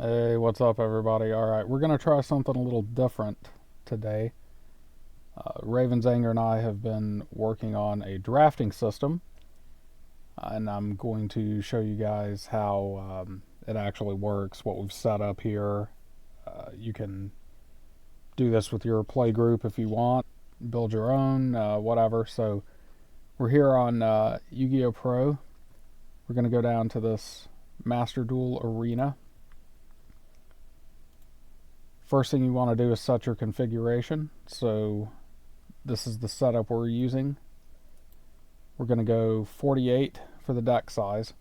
Hey, what's up, everybody? All right, we're going to try something a little different today. RavensAnger and I have been working on a drafting system, and I'm going to show you guys how it actually works, what we've set up here. You can do this with your play group if you want, build your own, whatever. So we're here on Yugioh Pro. We're going to go down to this Master Duel Arena. First thing you want to do is set your configuration. So this is the setup we're using. We're going to go 48 for the deck size.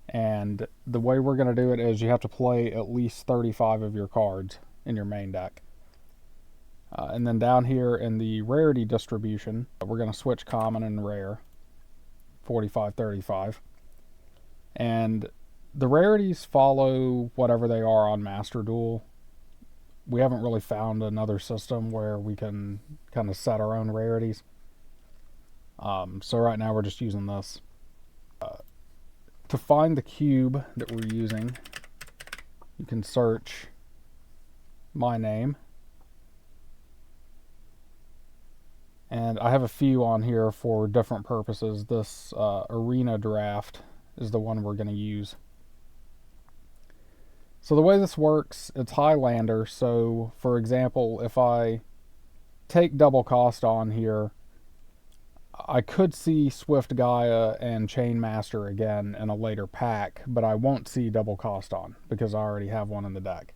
And the way we're going to do it is you have to play at least 35 of your cards in your main deck. And then down here in the rarity distribution, we're going to switch common and rare, 45-35. And the rarities follow whatever they are on Master Duel. We haven't really found another system where we can kind of set our own rarities. So right now we're just using this. To find the cube that we're using, you can search my name. And I have a few on here for different purposes. This Arena Draft is the one we're going to use. So the way this works, it's Highlander. So for example, if I take double cost on here, I could see Swift Gaia and Chainmaster again in a later pack, but I won't see double cost on because I already have one in the deck.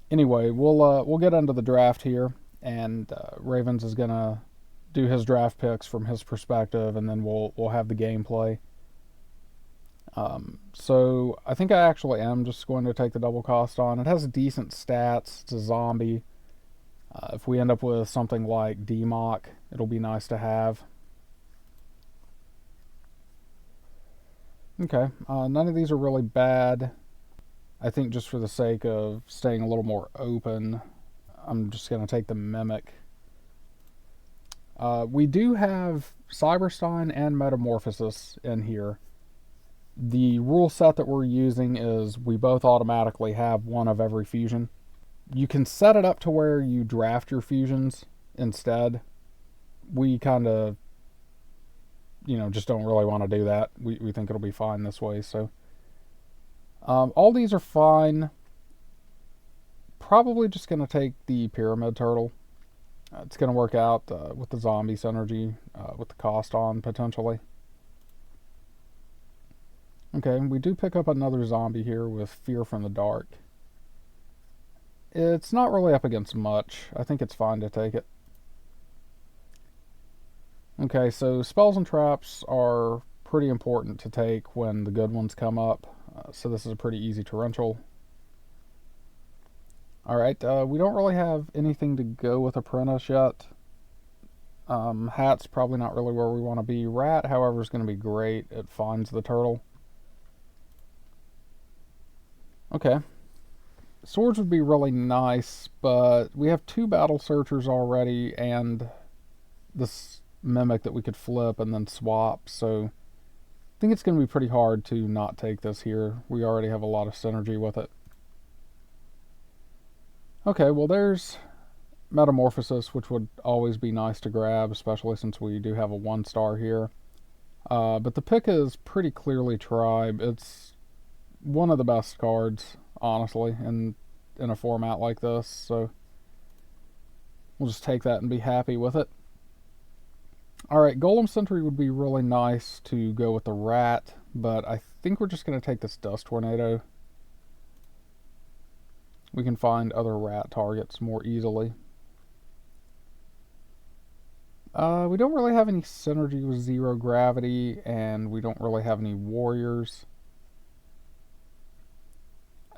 Anyway, we'll get into the draft here, and Ravens is gonna do his draft picks from his perspective, and then we'll have the gameplay. So I think I actually am just going to take the double cost on. It has decent stats. It's a zombie. If we end up with something like DMOC, it'll be nice to have. Okay, none of these are really bad. I think just for the sake of staying a little more open, I'm just going to take the Mimic. We do have Cyberstein and Metamorphosis in here. The rule set that we're using is we both automatically have one of every fusion. You can set it up to where you draft your fusions instead. We kind of, just don't really want to do that. We think it'll be fine this way. So all these are fine. Probably just going to take the Pyramid Turtle. It's going to work out with the zombie synergy, with the cost on potentially. Okay, we do pick up another zombie here with Fear from the Dark. It's not really up against much. I think it's fine to take it. Okay, so spells and traps are pretty important to take when the good ones come up. So this is a pretty easy torrential. Alright, we don't really have anything to go with Apprentice yet. Hat's probably not really where we want to be. Rat, however, is going to be great. It finds the turtle. Okay. Swords would be really nice, but we have two Battle Searchers already and this Mimic that we could flip and then swap, so I think it's going to be pretty hard to not take this here. We already have a lot of synergy with it. Okay, well there's Metamorphosis, which would always be nice to grab, especially since we do have a 1-star here. But the pick is pretty clearly Tribe. It's one of the best cards, honestly, in a format like this, so we'll just take that and be happy with it. Alright, Golem Sentry would be really nice to go with the Rat, but I think we're just going to take this Dust Tornado. We can find other rat targets more easily. We don't really have any synergy with Zero Gravity, and we don't really have any Warriors.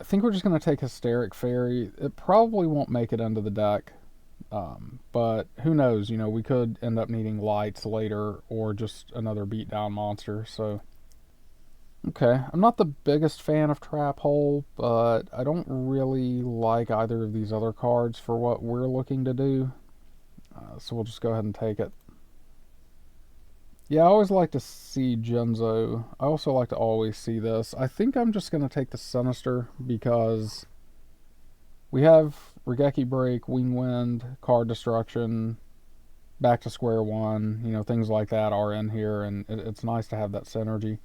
I think we're just going to take Hysteric Fairy. It probably won't make it into the deck, but who knows? We could end up needing lights later or just another beatdown monster. So, okay, I'm not the biggest fan of Trap Hole, but I don't really like either of these other cards for what we're looking to do. So we'll just go ahead and take it. Yeah, I always like to see Genzo. I also like to always see this. I think I'm just going to take the Sinister because we have Regeki Break, Wing Wind, Card Destruction, Back to Square One, things like that are in here, and it's nice to have that synergy.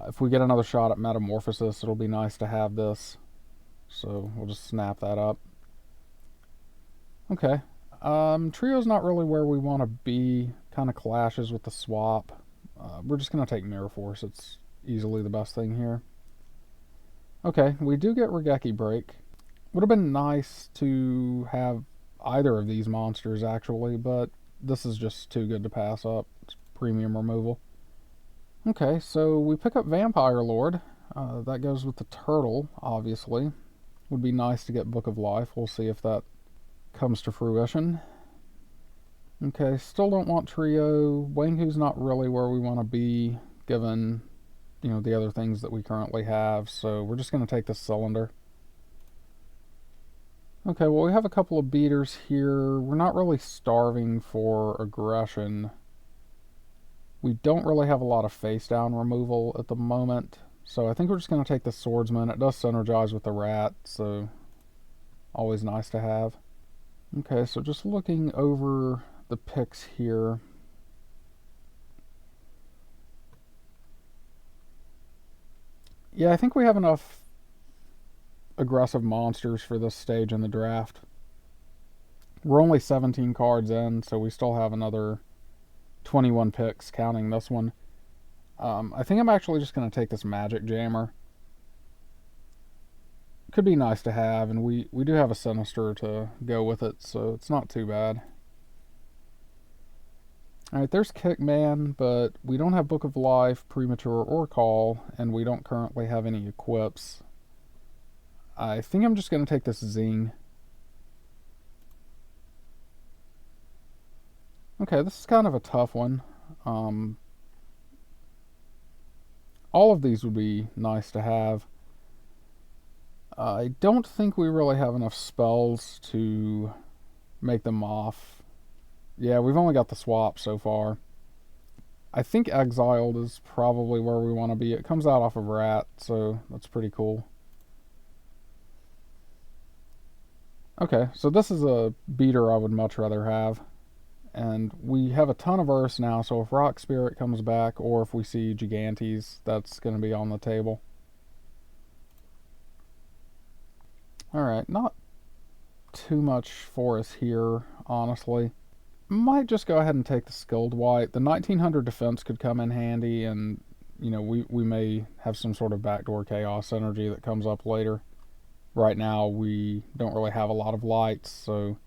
If we get another shot at Metamorphosis, it'll be nice to have this. So we'll just snap that up. Okay. Trio's not really where we want to be. Kind of clashes with the swap. We're just going to take Mirror Force. It's easily the best thing here. Okay, we do get Regeki Break. Would have been nice to have either of these monsters, actually, but this is just too good to pass up. It's premium removal. Okay, so we pick up Vampire Lord. That goes with the Turtle, obviously. Would be nice to get Book of Life. We'll see if that comes to fruition. Okay, still don't want Trio. Wanghu's not really where we want to be, given, the other things that we currently have, so we're just going to take this Cylinder. Okay, well, we have a couple of beaters here. We're not really starving for aggression. We don't really have a lot of face-down removal at the moment, so I think we're just going to take the Swordsman. It does synergize with the Rat, so always nice to have. Okay, so just looking over the picks here. Yeah, I think we have enough aggressive monsters for this stage in the draft. We're only 17 cards in, so we still have another 21 picks, counting this one. I think I'm actually just going to take this Magic Jammer. Could be nice to have, and we do have a Sinister to go with it, so it's not too bad. Alright, there's Kickman, but we don't have Book of Life, Premature, or Call, and we don't currently have any equips. I think I'm just going to take this Zing. Okay, this is kind of a tough one. All of these would be nice to have. I don't think we really have enough spells to make them off. Yeah, we've only got the swap so far. I think Exiled is probably where we want to be. It comes out off of Rat, so that's pretty cool. Okay, so this is a beater I would much rather have. And we have a ton of Earths now, so if Rock Spirit comes back, or if we see Gigantes, that's going to be on the table. Alright, not too much for us here, honestly. Might just go ahead and take the Skilled White. The 1900 defense could come in handy, and, we may have some sort of backdoor chaos energy that comes up later. Right now, we don't really have a lot of lights, so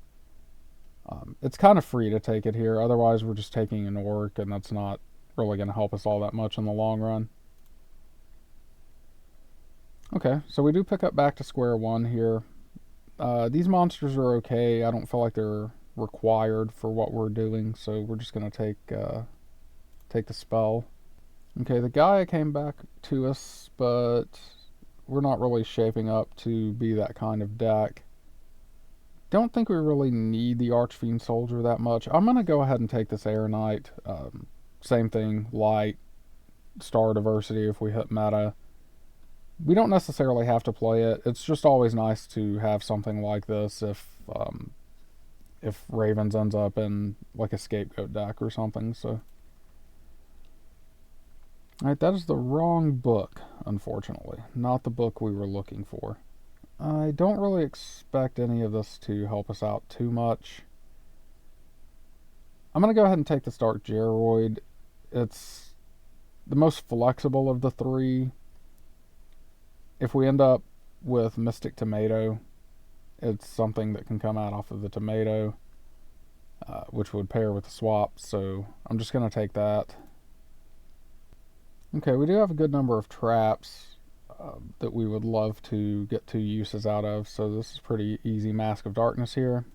it's kind of free to take it here. Otherwise, we're just taking an Orc, and that's not really going to help us all that much in the long run. Okay, so we do pick up Back to Square One here. These monsters are okay. I don't feel like they're required for what we're doing, so we're just going to take the spell. Okay, the Gaia came back to us, but we're not really shaping up to be that kind of deck. Don't think we really need the Archfiend Soldier that much. I'm going to go ahead and take this Air Knight. Same thing, light, star diversity if we hit meta. We don't necessarily have to play it. It's just always nice to have something like this if Ravens ends up in like a scapegoat deck or something. So, alright, that is the wrong book, unfortunately. Not the book we were looking for. I don't really expect any of this to help us out too much. I'm going to go ahead and take this Dark Geroid. It's the most flexible of the three. If we end up with Mystic Tomato, it's something that can come out off of the Tomato, which would pair with the swap, so I'm just going to take that. Okay, we do have a good number of traps that we would love to get 2 uses out of, so this is pretty easy. Mask of Darkness here.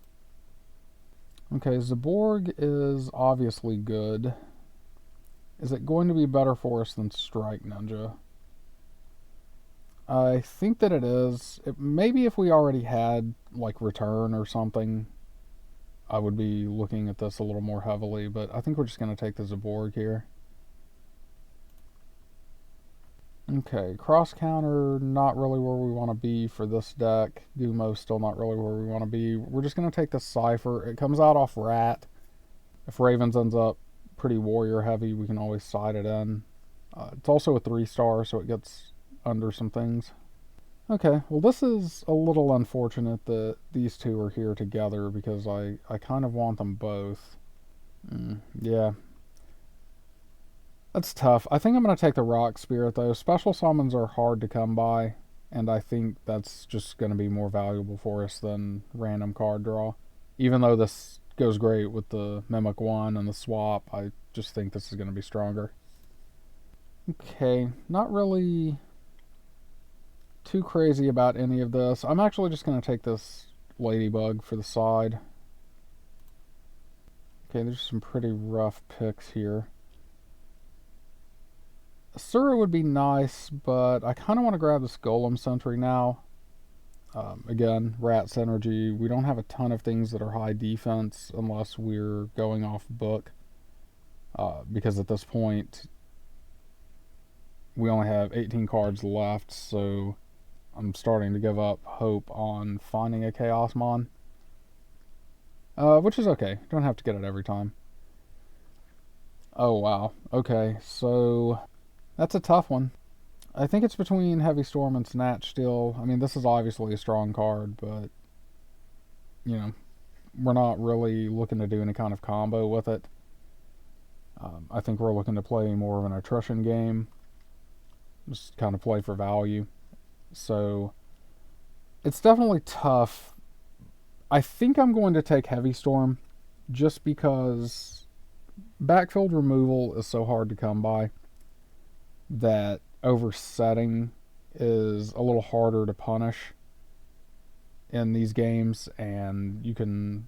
Okay, Zaborg is obviously good. Is it going to be better for us than Strike Ninja? I think that it is. Maybe if we already had, like, Return or something, I would be looking at this a little more heavily, but I think we're just going to take the Zaborg here. Okay, cross counter, not really where we want to be for this deck. Gumo, still not really where we want to be. We're just going to take the Cypher. It comes out off Rat. If Ravens ends up pretty warrior heavy, we can always side it in. It's also a 3-star, so it gets under some things. Okay, well this is a little unfortunate that these two are here together because I kind of want them both. Yeah. That's tough. I think I'm going to take the Rock Spirit, though. Special summons are hard to come by, and I think that's just going to be more valuable for us than random card draw. Even though this goes great with the Mimic 1 and the swap, I just think this is going to be stronger. Okay, not really too crazy about any of this. I'm actually just going to take this Ladybug for the side. Okay, there's some pretty rough picks here. Sura would be nice, but I kind of want to grab this Golem Sentry now. Again, Rat Synergy. We don't have a ton of things that are high defense unless we're going off book. Because at this point, we only have 18 cards left, so I'm starting to give up hope on finding a Chaosmon. Which is okay. Don't have to get it every time. Oh, wow. Okay, so that's a tough one. I think it's between Heavy Storm and Snatch still. I mean, this is obviously a strong card, but, you know, we're not really looking to do any kind of combo with it. I think we're looking to play more of an attrition game. Just kind of play for value. So, it's definitely tough. I think I'm going to take Heavy Storm just because backfield removal is so hard to come by that oversetting is a little harder to punish in these games, and you can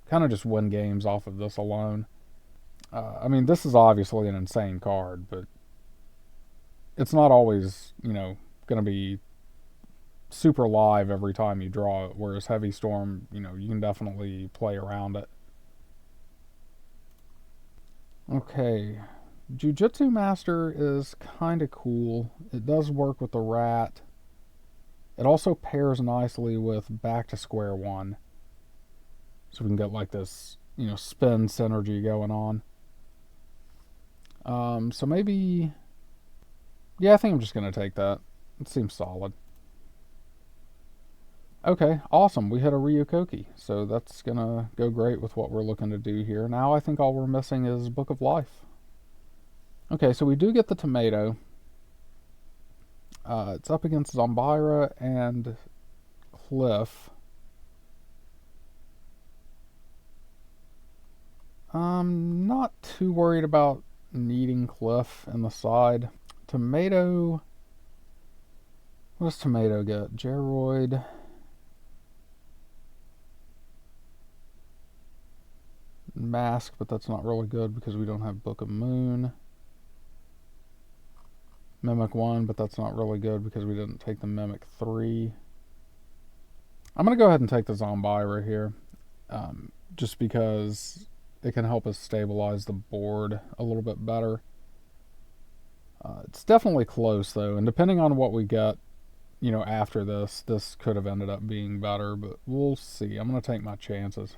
kind of just win games off of this alone. I mean, this is obviously an insane card, but it's not always, going to be super live every time you draw it, whereas Heavy Storm, you can definitely play around it. Okay, Jujutsu Master is kind of cool. It does work with the Rat. It also pairs nicely with Back to Square One. So we can get like this, spin synergy going on. So maybe... Yeah, I think I'm just going to take that. It seems solid. Okay, awesome. We hit a Ryukoki, so that's going to go great with what we're looking to do here. Now I think all we're missing is Book of Life. Okay, so we do get the Tomato. It's up against Zombira and Cliff. I'm not too worried about needing Cliff in the side. Tomato... What does Tomato get? Geroid... Mask, but that's not really good because we don't have Book of Moon. Mimic 1, but that's not really good because we didn't take the Mimic 3. I'm going to go ahead and take the Zombira here, just because it can help us stabilize the board a little bit better. It's definitely close, though, and depending on what we get, after this could have ended up being better, but we'll see. I'm going to take my chances.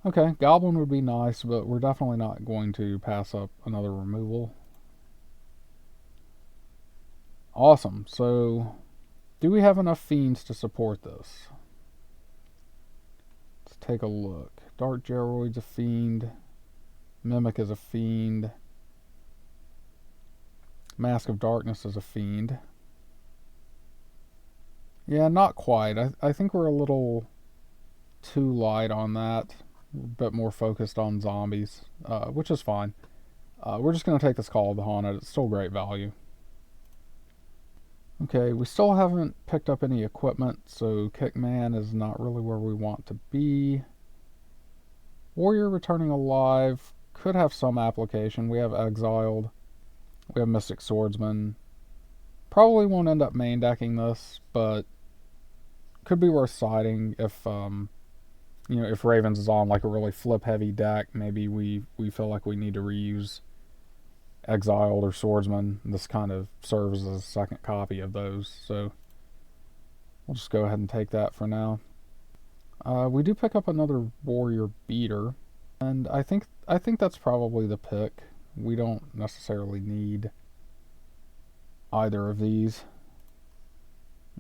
Okay, Goblin would be nice, but we're definitely not going to pass up another removal. Awesome. So, do we have enough Fiends to support this? Let's take a look. Dark Geroid's a Fiend. Mimic is a Fiend. Mask of Darkness is a Fiend. Yeah, not quite. I think we're a little too light on that. A bit more focused on zombies, which is fine. We're just going to take this Call of the Haunted. It's still great value. Okay, we still haven't picked up any equipment, so Kickman is not really where we want to be. Warrior Returning Alive could have some application. We have Exiled. We have Mystic Swordsman. Probably won't end up main decking this, but could be worth siding if You know, if Ravens is on like a really flip heavy deck, maybe we feel like we need to reuse Exiled or Swordsman. This kind of serves as a second copy of those, so we'll just go ahead and take that for now. We do pick up another Warrior Beater, and I think that's probably the pick. We don't necessarily need either of these.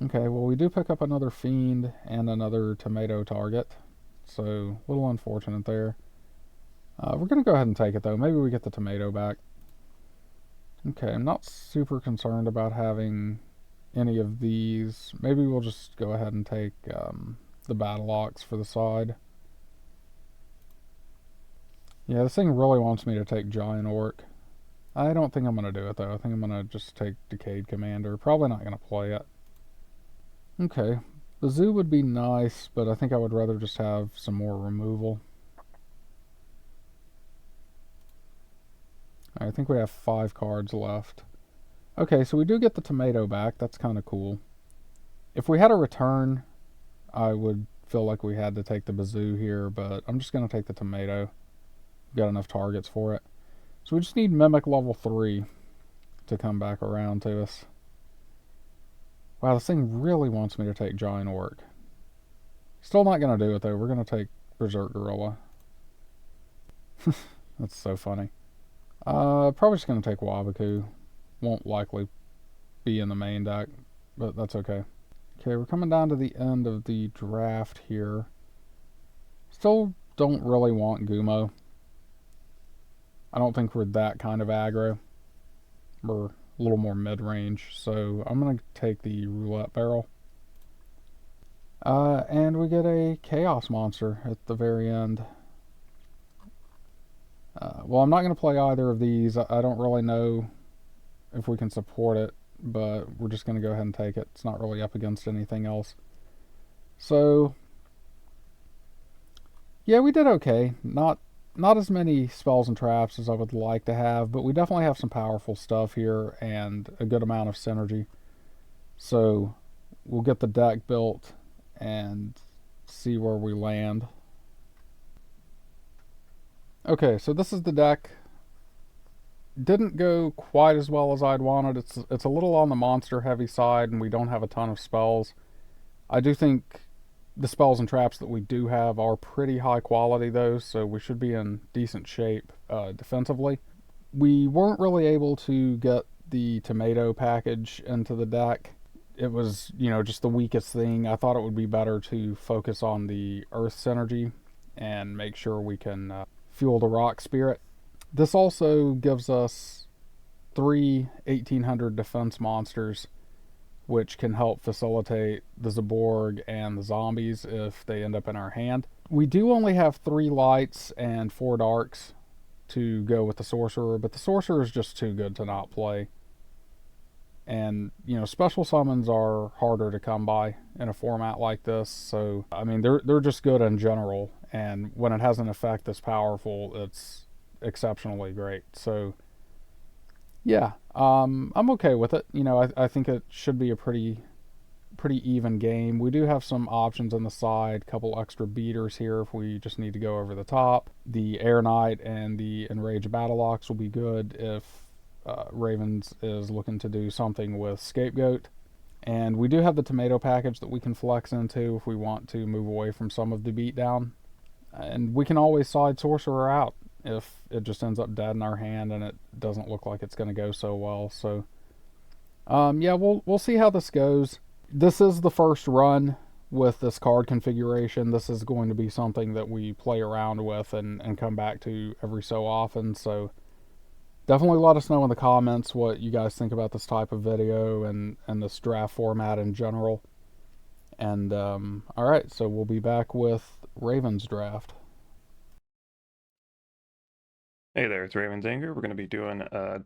Okay, well we do pick up another Fiend and another Tomato target, so a little unfortunate there. We're going to go ahead and take it though. Maybe we get the Tomato back. Okay, I'm not super concerned about having any of these. Maybe we'll just go ahead and take the Battle Ox for the side. Yeah, this thing really wants me to take Giant Orc. I don't think I'm going to do it though. I think I'm going to just take Decayed Commander. Probably not going to play it. Okay, the Zoo would be nice, but I think I would rather just have some more removal. I think we have 5 cards left. Okay, so we do get the Tomato back. That's kind of cool. If we had a return, I would feel like we had to take the Bazoo here, but I'm just going to take the Tomato. We've got enough targets for it. So we just need Mimic level 3 to come back around to us. Wow, this thing really wants me to take Giant Orc. Still not going to do it though. We're going to take Berserk Gorilla. That's so funny. Probably just going to take Wabaku. Won't likely be in the main deck, but that's okay. Okay, we're coming down to the end of the draft here. Still don't really want Gumo. I don't think we're that kind of aggro. We're a little more mid-range, so I'm going to take the Roulette Barrel. And we get a Chaos Monster at the very end. Well, I'm not going to play either of these. I don't really know if we can support it, but we're just going to go ahead and take it. It's not really up against anything else. So, yeah, we did okay. Not as many spells and traps as I would like to have, but we definitely have some powerful stuff here and a good amount of synergy. So, we'll get the deck built and see where we land. Okay, so this is the deck. Didn't go quite as well as I'd wanted. It's a little on the monster heavy side, and we don't have a ton of spells. I do think the spells and traps that we do have are pretty high quality though, so we should be in decent shape defensively. We weren't really able to get the Tomato package into the deck. It was, just the weakest thing. I thought it would be better to focus on the Earth synergy and make sure we can fuel the Rock Spirit. This also gives us 3 1800 defense monsters, which can help facilitate the Zaborg and the zombies if they end up in our hand. We do only have 3 lights and 4 darks to go with the Sorcerer, but the Sorcerer is just too good to not play. And, special summons are harder to come by in a format like this, so, I mean, they're just good in general, and when it has an effect this powerful, it's exceptionally great. So, yeah, I'm okay with it. I think it should be a pretty even game. We do have some options on the side, couple extra beaters here if we just need to go over the top. The Air Knight and the Enraged Battle Ox will be good if Ravens is looking to do something with Scapegoat. And we do have the Tomato package that we can flex into if we want to move away from some of the beatdown. And we can always side Sorcerer out if it just ends up dead in our hand and it doesn't look like it's going to go so well. So, yeah, we'll see how this goes. This is the first run with this card configuration. This is going to be something that we play around with and come back to every so often. So definitely let us know in the comments what you guys think about this type of video and this draft format in general. And alright, so we'll be back with Ravens Draft. Hey there, it's RavensAnger. We're going to be doing a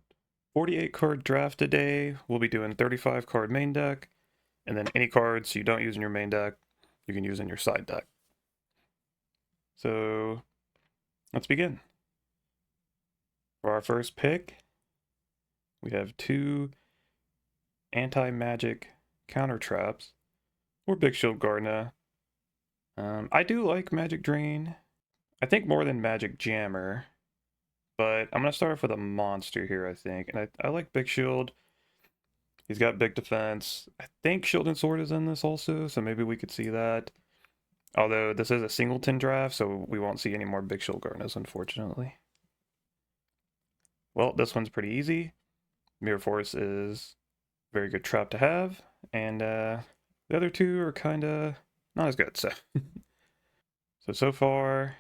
48 card draft today. We'll be doing 35 card main deck, and then any cards you don't use in your main deck, you can use in your side deck. So let's begin. For our first pick, we have 2 anti-magic counter traps, or Big Shield Gardna. I do like Magic Drain. I think more than Magic Jammer. But I'm going to start off with a monster here, I think. And I like Big Shield. He's got big defense. I think Shield and Sword is in this also, so maybe we could see that. Although this is a singleton draft, so we won't see any more Big Shield Garnas, unfortunately. Well, this one's pretty easy. Mirror Force is a very good trap to have. And the other two are kind of not as good, so. So far,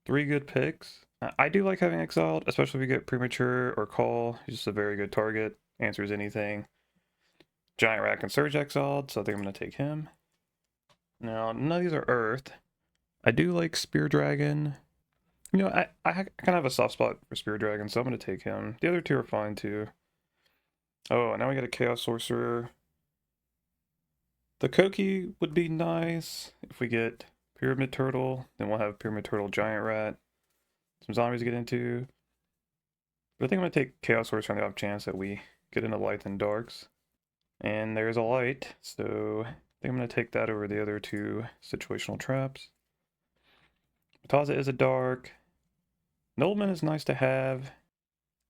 3 good picks. I do like having Exiled, especially if we get Premature or Call. He's just a very good target, answers anything. Giant Rat and Surge Exiled, so I think I'm going to take him. Now, none of these are Earth. I do like Spear Dragon. You know, I kind of have a soft spot for Spear Dragon, so I'm going to take him. The other two are fine too. Oh, now we got a Chaos Sorcerer. The Koki would be nice if we get Pyramid Turtle. Then we'll have Pyramid Turtle, Giant Rat. Some zombies to get into. But I think I'm going to take Chaos Sorcerer on the off chance that we get into Light and Darks. And there's a Light, so I think I'm going to take that over the other two situational traps. Mataza is a Dark. Nobleman is nice to have.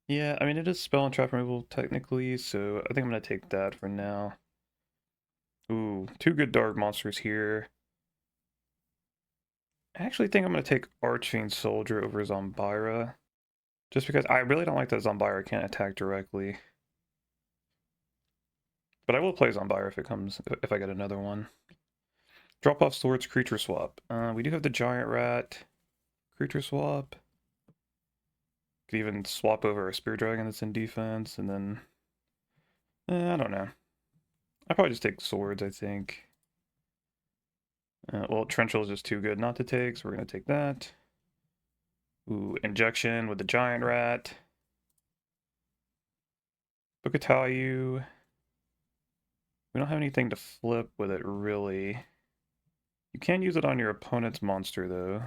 Yeah, I mean, it is spell and trap removal technically, so I think I'm going to take that for now. Ooh, 2 good dark monsters here. I actually think I'm going to take Archfiend Soldier over Zombira. Just because I really don't like that Zombira can't attack directly. But I will play Zombira if I get another one. Drop off Swords, Creature Swap. We do have the Giant Rat. Creature Swap. Could even swap over a Spear Dragon that's in defense, and then... I don't know. I'd probably just take Swords, I think. Well, Trenchel is just too good not to take, so we're going to take that. Ooh, Injection with the Giant Rat. Bukatayu. We don't have anything to flip with it, really. You can use it on your opponent's monster, though.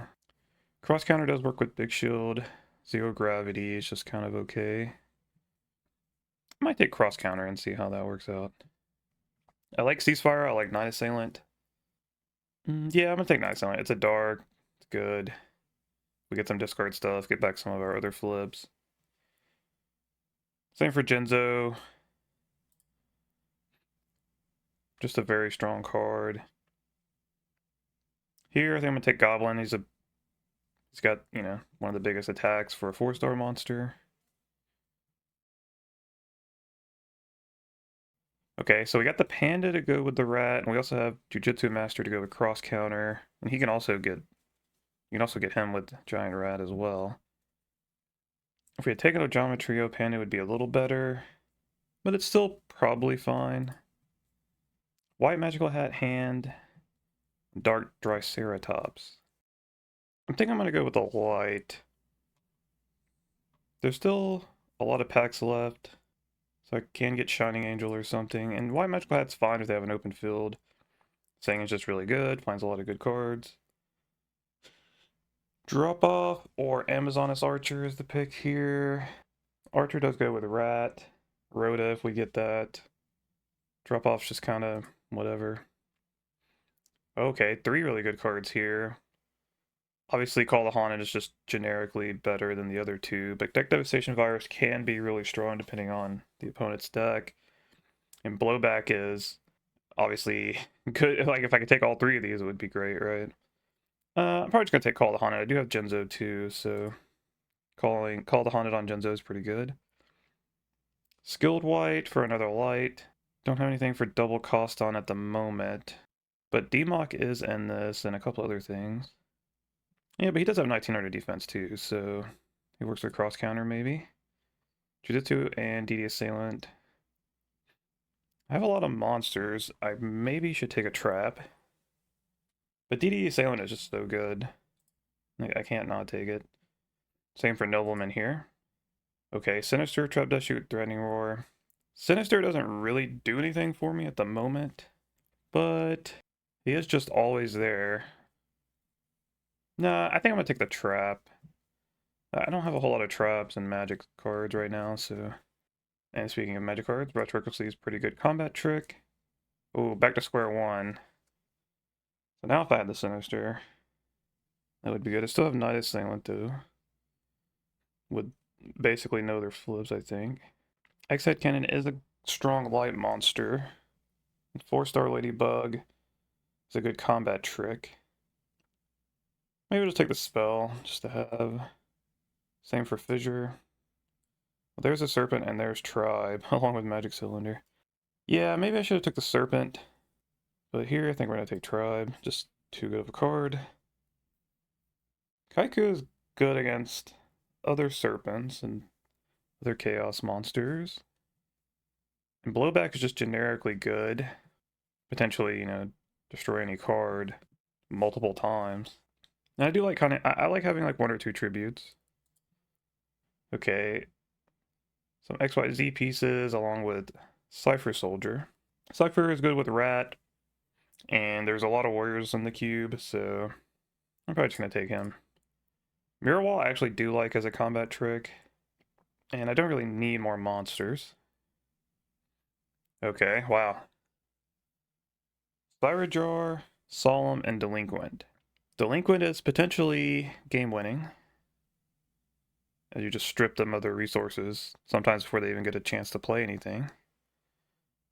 Cross Counter does work with Big Shield. Zero Gravity is just kind of okay. I might take Cross Counter and see how that works out. I like Ceasefire, I like Night Assailant. Yeah, I'm gonna take Night Assailant. It's a dark, it's good. We get some discard stuff, get back some of our other flips. Same for Genzo. Just a very strong card. Here, I think I'm gonna take Goblin. He's got, you know, one of the biggest attacks for a 4-star monster. Okay, so we got the Panda to go with the Rat, and we also have Jujutsu Master to go with Cross Counter, and you can also get him with Giant Rat as well. If we had taken Ojama Trio, Panda would be a little better, but it's still probably fine. White Magical Hat hand, Dark Triceratops. I think I'm going to go with the Light. There's still a lot of packs left, so I can get Shining Angel or something. And White Magical Hat's fine if they have an open field. Saying is just really good, finds a lot of good cards. Drop Off or Amazoness Archer is the pick here. Archer does go with Rat. Rhoda if we get that. Drop Off's just kind of whatever. Okay, 3 really good cards here. Obviously, Call the Haunted is just generically better than the other 2, but Deck Devastation Virus can be really strong depending on the opponent's deck. And Blowback is obviously good. Like, if I could take all 3 of these, it would be great, right? I'm probably just going to take Call the Haunted. I do have Genzo too, so Call the Haunted on Genzo is pretty good. Skilled White for another Light. Don't have anything for double cost on at the moment. But Demok is in this and a couple other things. Yeah, but he does have 1900 defense too, so he works with Cross Counter maybe. Jujutsu and DD Assailant. I have a lot of monsters. I maybe should take a trap. But DD Assailant is just so good. I can't not take it. Same for Nobleman here. Okay, Sinister, Trap Does Shoot, Threatening Roar. Sinister doesn't really do anything for me at the moment, but he is just always there. Nah, I think I'm gonna take the trap. I don't have a whole lot of traps and magic cards right now, so... And speaking of magic cards, Retroclipsy is pretty good combat trick. Oh, back to square one. So now if I had the Sinister, that would be good. I still have Night Assailant though. Would basically know their flips, I think. X-Head Cannon is a strong light monster. 4-star Ladybug is a good combat trick. Maybe we'll just take the spell, just to have. Same for Fissure. Well, there's a Serpent and there's Tribe, along with Magic Cylinder. Yeah, maybe I should have took the Serpent. But here, I think we're going to take Tribe. Just too good of a card. Kaiku is good against other Serpents and other Chaos monsters. And Blowback is just generically good. Potentially, you know, destroy any card multiple times. And I do like I like having like 1 or 2 tributes. Okay. Some XYZ pieces along with Cypher Soldier. Cypher is good with Rat. And there's a lot of warriors in the cube, so I'm probably just going to take him. Mirror Wall I actually do like as a combat trick. And I don't really need more monsters. Okay, wow. Thyra Jar, Solemn, and Delinquent. Delinquent is potentially game-winning, as you just strip them of their resources, sometimes before they even get a chance to play anything.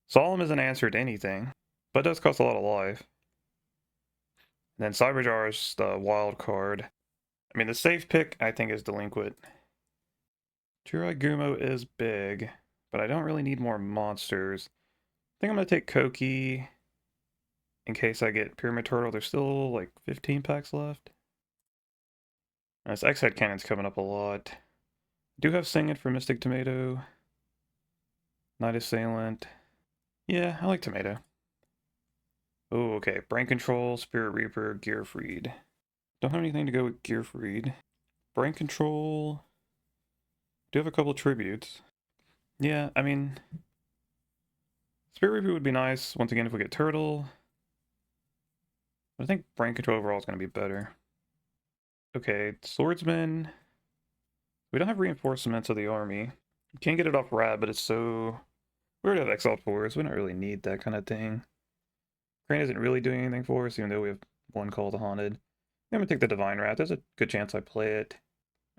Solemn isn't answer to anything, but does cost a lot of life. And then Cyberjar is the wild card. I mean, the safe pick, I think, is Delinquent. Gumo is big, but I don't really need more monsters. I think I'm going to take Koki in case I get Pyramid Turtle. There's still like 15 packs left. And this X-Head Cannon's coming up a lot. I do have Singing for Mystic Tomato. Night Assailant. Yeah, I like Tomato. Oh, okay. Brain Control, Spirit Reaper, Gearfried. Don't have anything to go with Gearfried. Brain Control. Do have a couple tributes. Yeah, I mean, Spirit Reaper would be nice once again if we get Turtle. But I think Brain Control overall is going to be better. Okay, Swordsman. We don't have reinforcements of the army. We can't get it off Rad, but it's so... We already have Exalt for us. We don't really need that kind of thing. Crane isn't really doing anything for us, even though we have 1 Call to Haunted. I'm going to take the Divine Wrath. There's a good chance I play it.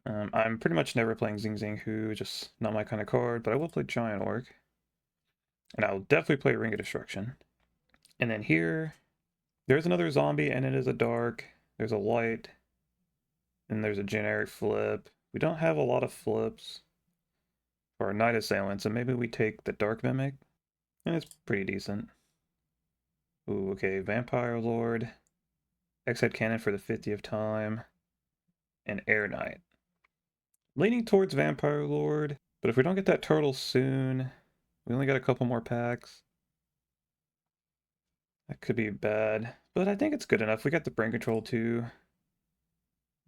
I'm pretty much never playing Zing Zing Hu, just not my kind of card, but I will play Giant Orc. And I'll definitely play Ring of Destruction. And then here, there's another zombie, and it is a dark. There's a light. And there's a generic flip. We don't have a lot of flips for our Night Assailant, so maybe we take the Dark Mimic. And it's pretty decent. Ooh, okay, Vampire Lord. X-Head Cannon for the 50th time. And Air Knight. Leaning towards Vampire Lord, but if we don't get that turtle soon, we only got a couple more packs. That could be bad, but I think it's good enough. We got the Brain Control too.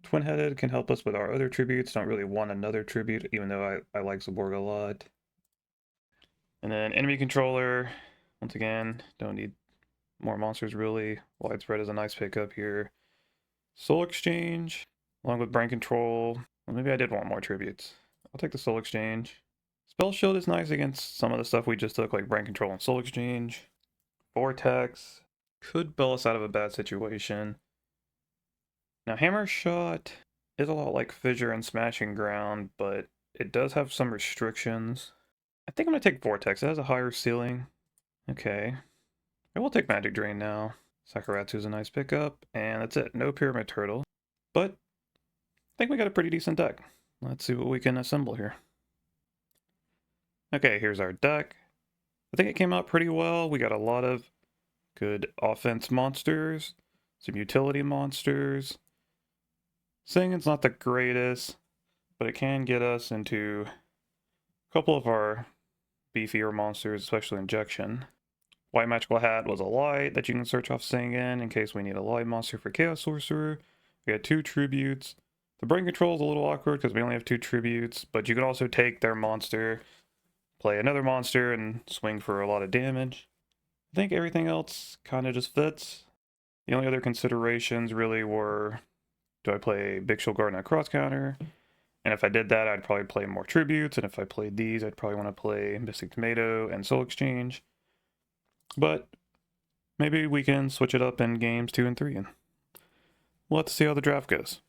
Twin-Headed can help us with our other tributes. Don't really want another tribute, even though I like Zaborg a lot. And then Enemy Controller, once again, don't need more monsters really. Widespread is a nice pickup here. Soul Exchange, along with Brain Control. Well, maybe I did want more tributes. I'll take the Soul Exchange. Spell Shield is nice against some of the stuff we just took, like Brain Control and Soul Exchange. Vortex could bail us out of a bad situation. Now, Hammer Shot is a lot like Fissure and Smashing Ground, but it does have some restrictions. I think I'm going to take Vortex. It has a higher ceiling. Okay. I will take Magic Drain now. Sakaratsu is a nice pickup, and that's it. No Pyramid Turtle. But I think we got a pretty decent deck. Let's see what we can assemble here. Okay, here's our deck. I think it came out pretty well. We got a lot of good offense monsters, some utility monsters. Singing's not the greatest, but it can get us into a couple of our beefier monsters, especially Injection. White Magical Hat was a light that you can search off Singing in case we need a light monster for Chaos Sorcerer. We got 2 tributes. The Brain Control is a little awkward because we only have 2 tributes, but you can also take their monster, play another monster, and swing for a lot of damage. I think everything else kind of just fits. The only other considerations really were, do I play Big Shield Guard and a cross counter? And if I did that, I'd probably play more tributes, and if I played these, I'd probably want to play Mystic Tomato and Soul Exchange. But maybe we can switch it up in games 2 and 3, and we'll have to see how the draft goes.